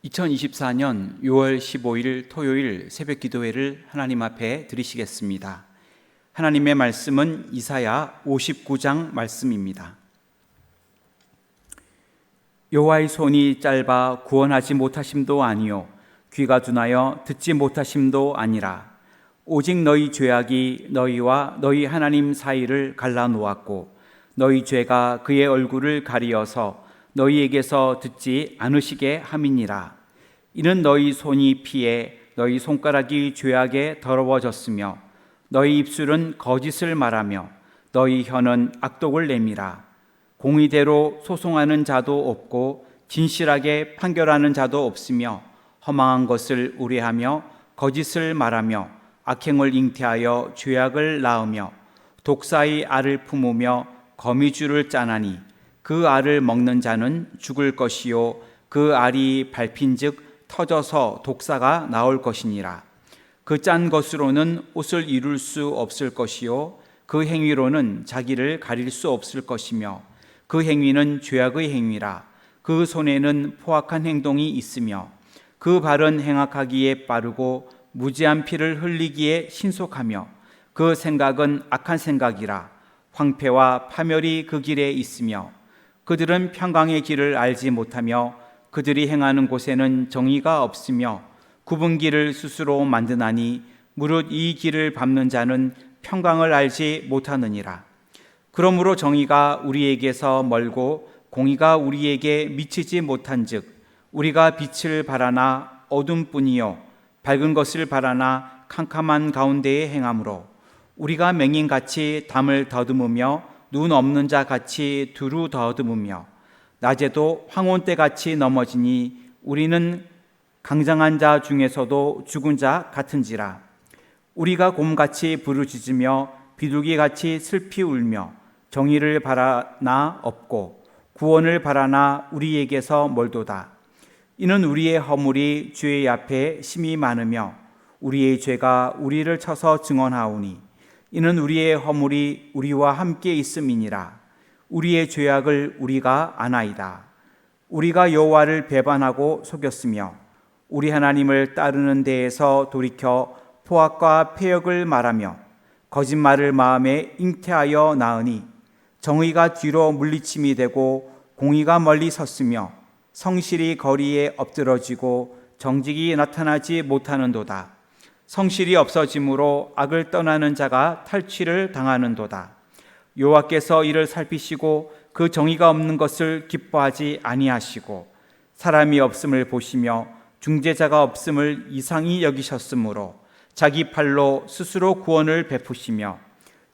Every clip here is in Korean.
2024년 6월 15일 토요일 새벽 기도회를 하나님 앞에 드리시겠습니다. 하나님의 말씀은 이사야 59장 말씀입니다. 여호와의 손이 짧아 구원하지 못하심도 아니요 귀가 둔하여 듣지 못하심도 아니라 오직 너희 죄악이 너희와 너희 하나님 사이를 갈라놓았고 너희 죄가 그의 얼굴을 가리어서 너희에게서 듣지 않으시게 함이니라. 이는 너희 손이 피해 너희 손가락이 죄악에 더러워졌으며 너희 입술은 거짓을 말하며 너희 혀는 악독을 내밀어 공의대로 소송하는 자도 없고 진실하게 판결하는 자도 없으며 허망한 것을 우려하며 거짓을 말하며 악행을 잉태하여 죄악을 낳으며 독사의 알을 품으며 거미줄을 짜나니 그 알을 먹는 자는 죽을 것이요 그 알이 밟힌즉 터져서 독사가 나올 것이니라. 그 짠 것으로는 옷을 이룰 수 없을 것이요 그 행위로는 자기를 가릴 수 없을 것이며 그 행위는 죄악의 행위라. 그 손에는 포악한 행동이 있으며 그 발은 행악하기에 빠르고 무지한 피를 흘리기에 신속하며 그 생각은 악한 생각이라. 황폐와 파멸이 그 길에 있으며 그들은 평강의 길을 알지 못하며 그들이 행하는 곳에는 정의가 없으며 굽은 길을 스스로 만드나니 무릇 이 길을 밟는 자는 평강을 알지 못하느니라. 그러므로 정의가 우리에게서 멀고 공의가 우리에게 미치지 못한즉 우리가 빛을 바라나 어둠뿐이요 밝은 것을 바라나 캄캄한 가운데에 행함으로 우리가 맹인같이 담을 더듬으며 눈 없는 자 같이 두루 더듬으며 낮에도 황혼때같이 넘어지니 우리는 강장한 자 중에서도 죽은 자 같은지라. 우리가 곰같이 부르짖으며 비둘기같이 슬피 울며 정의를 바라나 없고 구원을 바라나 우리에게서 멀도다. 이는 우리의 허물이 주의 앞에 심히 많으며 우리의 죄가 우리를 쳐서 증언하오니 이는 우리의 허물이 우리와 함께 있음이니라. 우리의 죄악을 우리가 아나이다. 우리가 여호와를 배반하고 속였으며 우리 하나님을 따르는 데에서 돌이켜 포악과 패역을 말하며 거짓말을 마음에 잉태하여 낳으니 정의가 뒤로 물리침이 되고 공의가 멀리 섰으며 성실이 거리에 엎드러지고 정직이 나타나지 못하는도다. 성실이 없어짐으로 악을 떠나는 자가 탈취를 당하는도다. 여호와께서 이를 살피시고 그 정의가 없는 것을 기뻐하지 아니하시고 사람이 없음을 보시며 중재자가 없음을 이상히 여기셨으므로 자기 팔로 스스로 구원을 베푸시며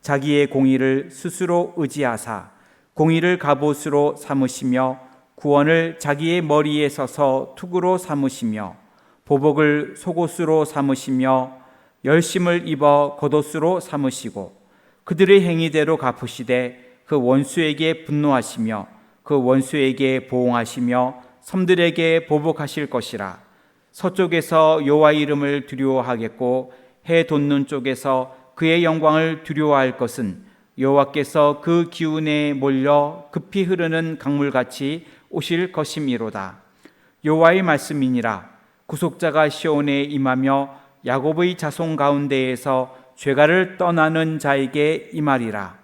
자기의 공의를 스스로 의지하사 공의를 갑옷으로 삼으시며 구원을 자기의 머리에 서서 투구로 삼으시며 보복을 속옷으로 삼으시며 열심을 입어 겉옷으로 삼으시고 그들의 행위대로 갚으시되 그 원수에게 분노하시며 그 원수에게 보응하시며 섬들에게 보복하실 것이라. 서쪽에서 여호와의 이름을 두려워하겠고 해 돋는 쪽에서 그의 영광을 두려워할 것은 여호와께서 그 기운에 몰려 급히 흐르는 강물같이 오실 것임이로다. 여호와의 말씀이니라. 구속자가 시온에 임하며 야곱의 자손 가운데에서 죄가를 떠나는 자에게 임하리라.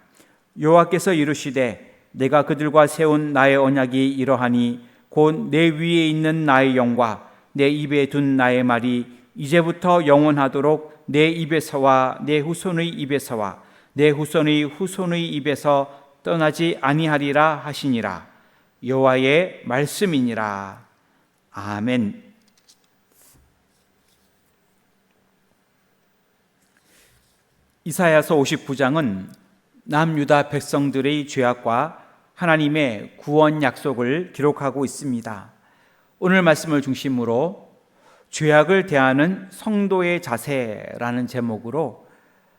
여호와께서 이르시되 내가 그들과 세운 나의 언약이 이러하니 곧 내 위에 있는 나의 영과 내 입에 둔 나의 말이 이제부터 영원하도록 내 입에서와 내 후손의 입에서와 내 후손의 후손의 입에서 떠나지 아니하리라 하시니라. 여호와의 말씀이니라. 아멘. 이사야서 59장은 남유다 백성들의 죄악과 하나님의 구원 약속을 기록하고 있습니다. 오늘 말씀을 중심으로 죄악을 대하는 성도의 자세라는 제목으로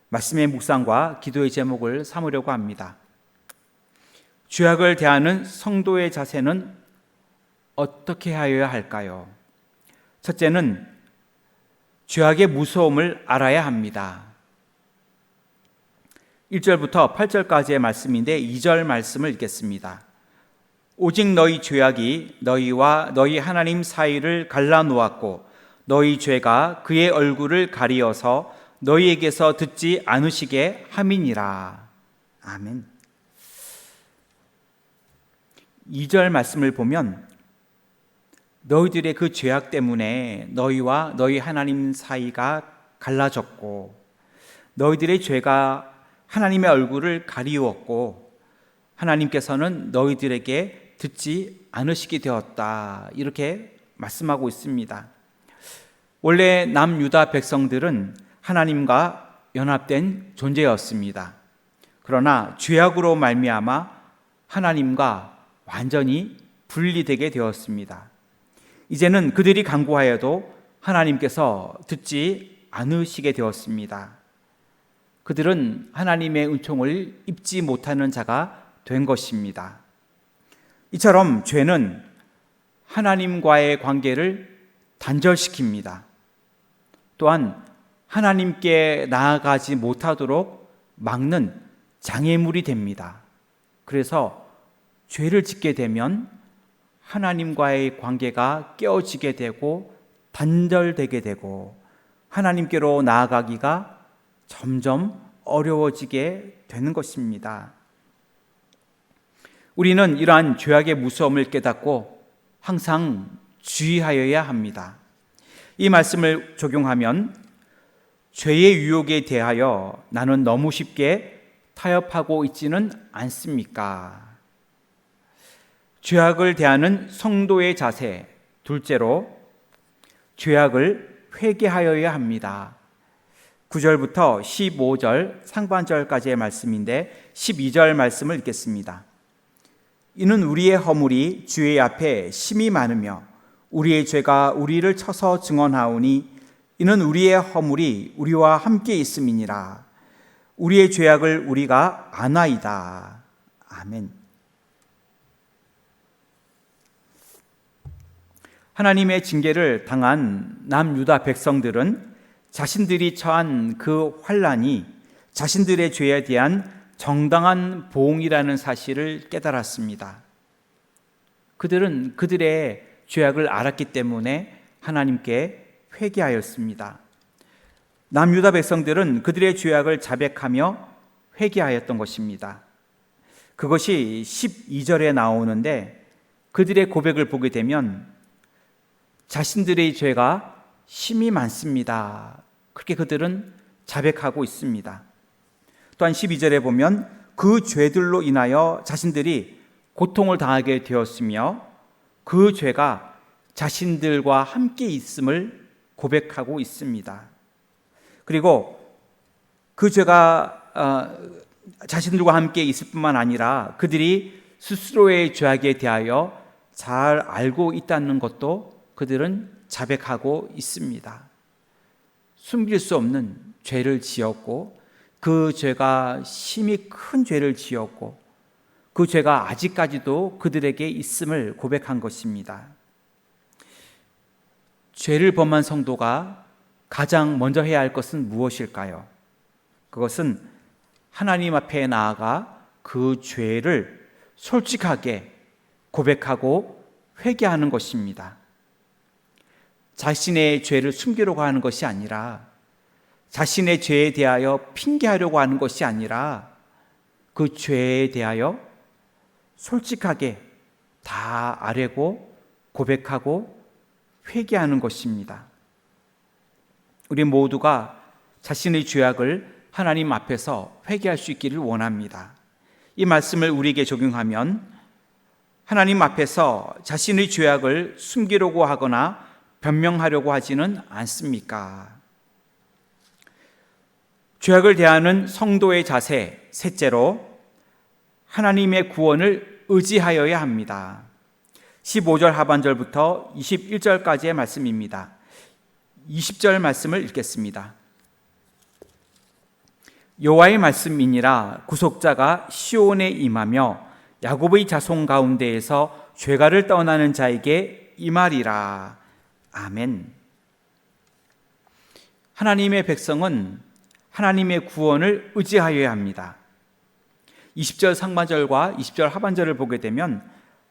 말씀의 묵상과 기도의 제목을 삼으려고 합니다. 죄악을 대하는 성도의 자세는 어떻게 하여야 할까요? 첫째는 죄악의 무서움을 알아야 합니다. 1절부터 8절까지의 말씀인데 2절 말씀을 읽겠습니다. 오직 너희 죄악이 너희와 너희 하나님 사이를 갈라놓았고 너희 죄가 그의 얼굴을 가리어서 너희에게서 듣지 않으시게 함이니라. 아멘. 2절 말씀을 보면 너희들의 그 죄악 때문에 너희와 너희 하나님 사이가 갈라졌고 너희들의 죄가 하나님의 얼굴을 가리웠고 하나님께서는 너희들에게 듣지 않으시게 되었다. 이렇게 말씀하고 있습니다. 원래 남유다 백성들은 하나님과 연합된 존재였습니다. 그러나 죄악으로 말미암아 하나님과 완전히 분리되게 되었습니다. 이제는 그들이 간구하여도 하나님께서 듣지 않으시게 되었습니다. 그들은 하나님의 은총을 입지 못하는 자가 된 것입니다. 이처럼 죄는 하나님과의 관계를 단절시킵니다. 또한 하나님께 나아가지 못하도록 막는 장애물이 됩니다. 그래서 죄를 짓게 되면 하나님과의 관계가 깨어지게 되고 단절되게 되고 하나님께로 나아가기가 점점 어려워지게 되는 것입니다. 우리는 이러한 죄악의 무서움을 깨닫고 항상 주의하여야 합니다. 이 말씀을 적용하면 죄의 유혹에 대하여 나는 너무 쉽게 타협하고 있지는 않습니까? 죄악을 대하는 성도의 자세, 둘째로 죄악을 회개하여야 합니다. 9절부터 15절 상반절까지의 말씀인데 12절 말씀을 읽겠습니다. 이는 우리의 허물이 주의 앞에 심히 많으며 우리의 죄가 우리를 쳐서 증언하오니 이는 우리의 허물이 우리와 함께 있음이니라. 우리의 죄악을 우리가 아나이다. 아멘. 하나님의 징계를 당한 남유다 백성들은 자신들이 처한 그 환난이 자신들의 죄에 대한 정당한 보응이라는 사실을 깨달았습니다. 그들은 그들의 죄악을 알았기 때문에 하나님께 회개하였습니다. 남유다 백성들은 그들의 죄악을 자백하며 회개하였던 것입니다. 그것이 12절에 나오는데 그들의 고백을 보게 되면 자신들의 죄가 심히 많습니다. 그렇게 그들은 자백하고 있습니다. 또한 12절에 보면 그 죄들로 인하여 자신들이 고통을 당하게 되었으며 그 죄가 자신들과 함께 있음을 고백하고 있습니다. 그리고 그 죄가 자신들과 함께 있을 뿐만 아니라 그들이 스스로의 죄악에 대하여 잘 알고 있다는 것도 그들은 자백하고 있습니다. 숨길 수 없는 죄를 지었고 그 죄가 심히 큰 죄를 지었고 그 죄가 아직까지도 그들에게 있음을 고백한 것입니다. 죄를 범한 성도가 가장 먼저 해야 할 것은 무엇일까요? 그것은 하나님 앞에 나아가 그 죄를 솔직하게 고백하고 회개하는 것입니다. 자신의 죄를 숨기려고 하는 것이 아니라 자신의 죄에 대하여 핑계하려고 하는 것이 아니라 그 죄에 대하여 솔직하게 다 아뢰고 고백하고 회개하는 것입니다. 우리 모두가 자신의 죄악을 하나님 앞에서 회개할 수 있기를 원합니다. 이 말씀을 우리에게 적용하면 하나님 앞에서 자신의 죄악을 숨기려고 하거나 변명하려고 하지는 않습니까? 죄악을 대하는 성도의 자세, 셋째로 하나님의 구원을 의지하여야 합니다. 15절 하반절부터 21절까지의 말씀입니다. 20절 말씀을 읽겠습니다. 여호와의 말씀이니라 구속자가 시온에 임하며 야곱의 자손 가운데에서 죄가를 떠나는 자에게 임하리라. 아멘. 하나님의 백성은 하나님의 구원을 의지하여야 합니다. 20절 상반절과 20절 하반절을 보게 되면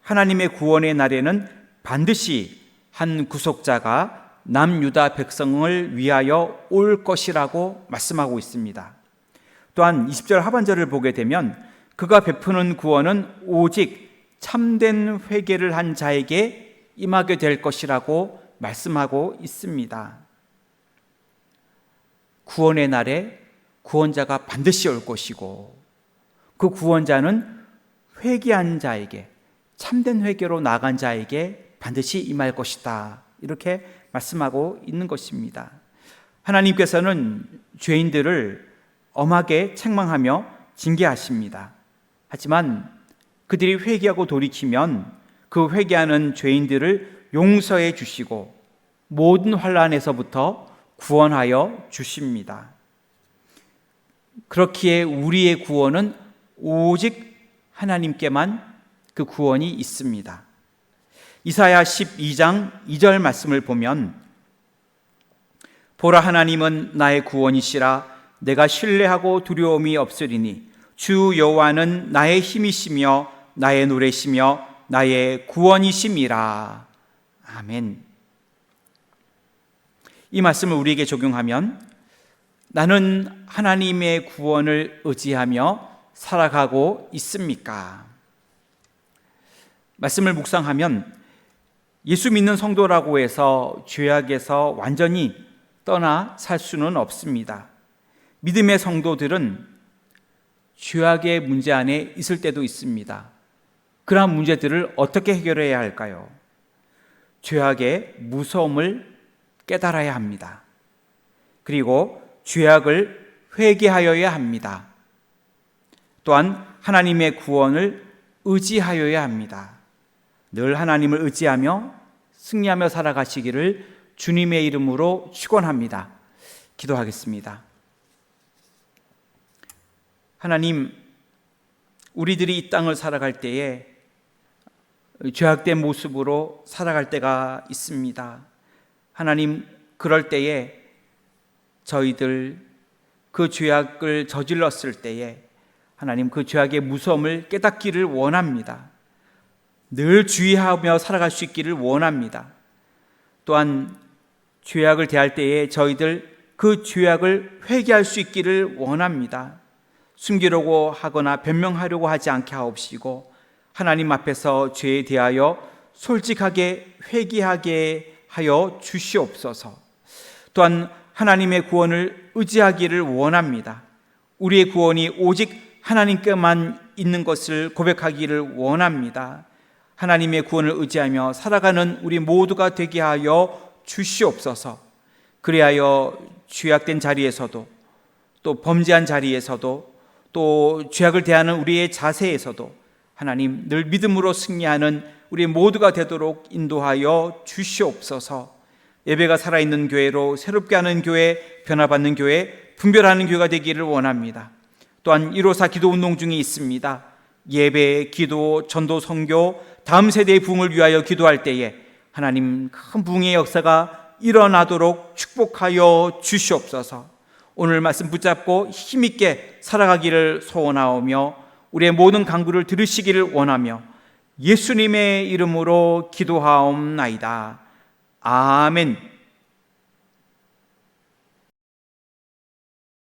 하나님의 구원의 날에는 반드시 한 구속자가 남유다 백성을 위하여 올 것이라고 말씀하고 있습니다. 또한 20절 하반절을 보게 되면 그가 베푸는 구원은 오직 참된 회개를 한 자에게 임하게 될 것이라고 말씀하고 있습니다. 구원의 날에 구원자가 반드시 올 것이고 그 구원자는 회개한 자에게, 참된 회개로 나간 자에게 반드시 임할 것이다, 이렇게 말씀하고 있는 것입니다. 하나님께서는 죄인들을 엄하게 책망하며 징계하십니다. 하지만 그들이 회개하고 돌이키면 그 회개하는 죄인들을 용서해 주시고 모든 환난에서부터 구원하여 주십니다. 그렇기에 우리의 구원은 오직 하나님께만 그 구원이 있습니다. 이사야 12장 2절 말씀을 보면 보라, 하나님은 나의 구원이시라. 내가 신뢰하고 두려움이 없으리니 주 여호와는 나의 힘이시며 나의 노래시며 나의 구원이심이라. 아멘. 이 말씀을 우리에게 적용하면 나는 하나님의 구원을 의지하며 살아가고 있습니까? 말씀을 묵상하면 예수 믿는 성도라고 해서 죄악에서 완전히 떠나 살 수는 없습니다. 믿음의 성도들은 죄악의 문제 안에 있을 때도 있습니다. 그러한 문제들을 어떻게 해결해야 할까요? 죄악의 무서움을 깨달아야 합니다. 그리고 죄악을 회개하여야 합니다. 또한 하나님의 구원을 의지하여야 합니다. 늘 하나님을 의지하며 승리하며 살아가시기를 주님의 이름으로 축원합니다. 기도하겠습니다. 하나님, 우리들이 이 땅을 살아갈 때에 죄악된 모습으로 살아갈 때가 있습니다. 하나님, 그럴 때에 저희들 그 죄악을 저질렀을 때에 하나님, 그 죄악의 무서움을 깨닫기를 원합니다. 늘 주의하며 살아갈 수 있기를 원합니다. 또한 죄악을 대할 때에 저희들 그 죄악을 회개할 수 있기를 원합니다. 숨기려고 하거나 변명하려고 하지 않게 하옵시고 하나님 앞에서 죄에 대하여 솔직하게 회개하게 하여 주시옵소서. 또한 하나님의 구원을 의지하기를 원합니다. 우리의 구원이 오직 하나님께만 있는 것을 고백하기를 원합니다. 하나님의 구원을 의지하며 살아가는 우리 모두가 되게 하여 주시옵소서. 그리하여 죄악된 자리에서도, 또 범죄한 자리에서도, 또 죄악을 대하는 우리의 자세에서도 하나님 늘 믿음으로 승리하는 우리 모두가 되도록 인도하여 주시옵소서. 예배가 살아있는 교회로, 새롭게 하는 교회, 변화받는 교회, 분별하는 교회가 되기를 원합니다. 또한 154 기도운동 중에 있습니다. 예배, 기도, 전도, 선교, 다음 세대의 부흥을 위하여 기도할 때에 하나님 큰 부흥의 역사가 일어나도록 축복하여 주시옵소서. 오늘 말씀 붙잡고 힘있게 살아가기를 소원하오며 우리의 모든 간구를 들으시기를 원하며 예수님의 이름으로 기도하옵나이다. 아멘.